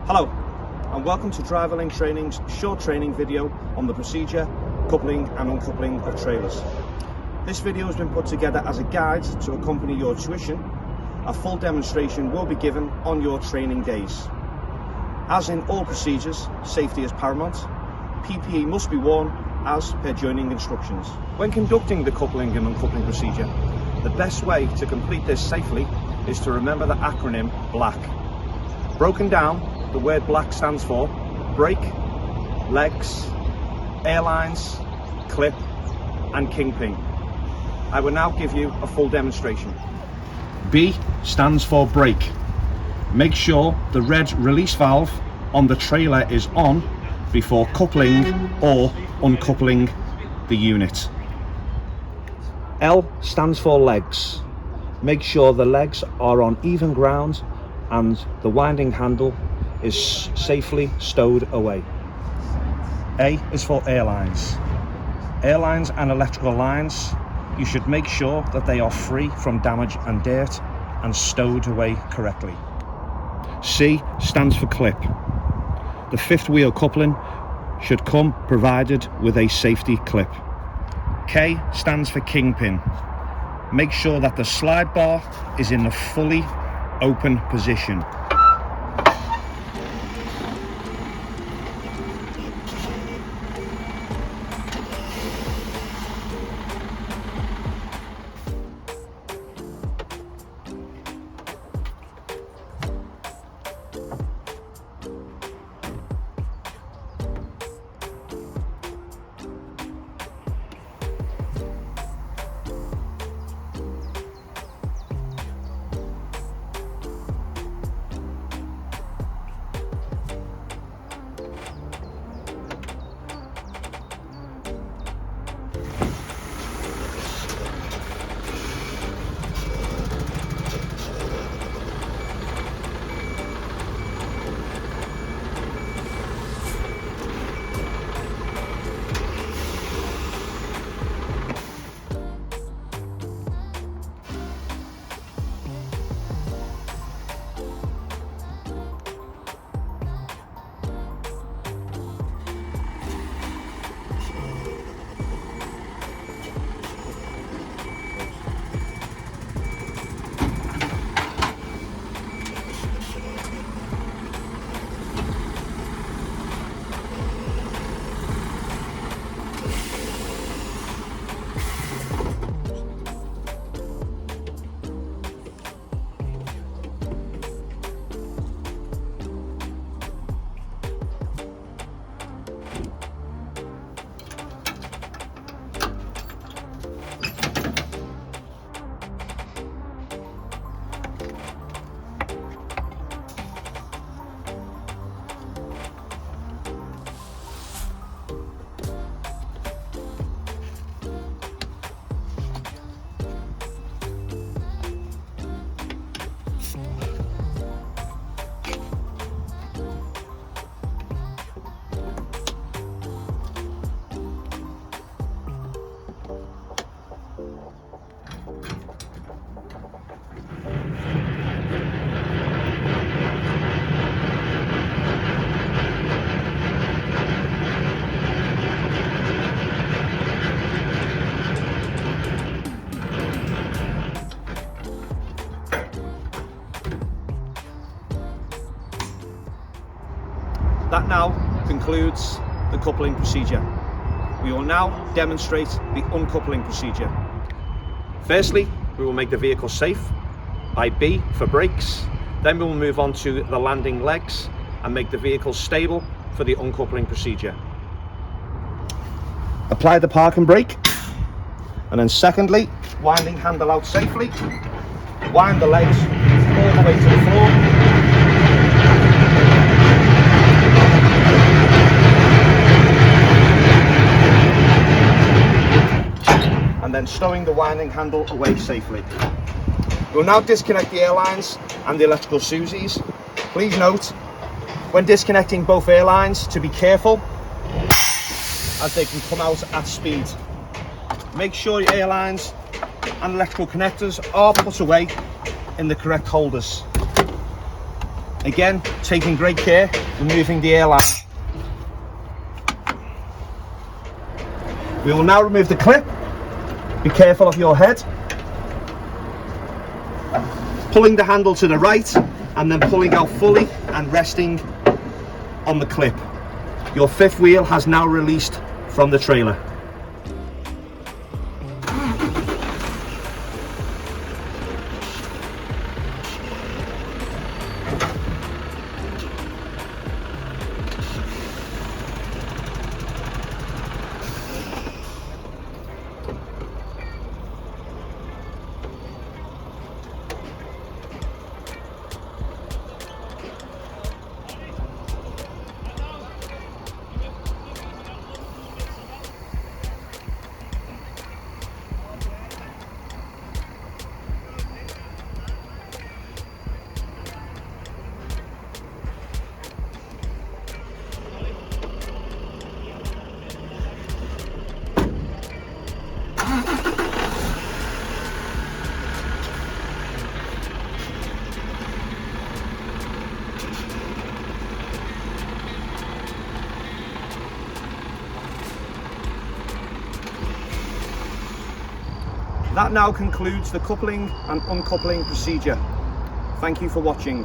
Hello and welcome to Driver Link Training's short training video on the procedure, coupling and uncoupling of trailers. This video has been put together as a guide to accompany your tuition. A full demonstration will be given on your training days. As in all procedures, safety is paramount. PPE must be worn as per joining instructions. When conducting the coupling and uncoupling procedure, the best way to complete this safely is to remember the acronym B.L.A.C.K. Broken down, the word B.L.A.C.K stands for brake, legs, airlines, clip and kingpin. I will now give you a full demonstration. B stands for brake. Make sure the red release valve on the trailer is on before coupling or uncoupling the unit. L stands for legs. Make sure the legs are on even ground and the winding handle is safely stowed away. A is for airlines. Airlines and electrical lines, you should make sure that they are free from damage and dirt and stowed away correctly. C stands for clip. The fifth wheel coupling should come provided with a safety clip. K stands for kingpin. Make sure that the slide bar is in the fully open position. That now concludes the coupling procedure. We will now demonstrate the uncoupling procedure. Firstly, we will make the vehicle safe by B for brakes. Then we will move on to the landing legs and make the vehicle stable for the uncoupling procedure. Apply the parking brake. And then secondly, winding handle out safely. Wind the legs all the way to the floor. And then stowing the winding handle away safely. We'll now disconnect the airlines and the electrical SUSIs. Please note, when disconnecting both airlines, to be careful as they can come out at speed. Make sure your airlines and electrical connectors are put away in the correct holders. Again, taking great care, removing the airline. We will now remove the clip. Be careful of your head. Pulling the handle to the right and then pulling out fully and resting on the clip. Your fifth wheel has now released from the trailer. That now concludes the coupling and uncoupling procedure. Thank you for watching.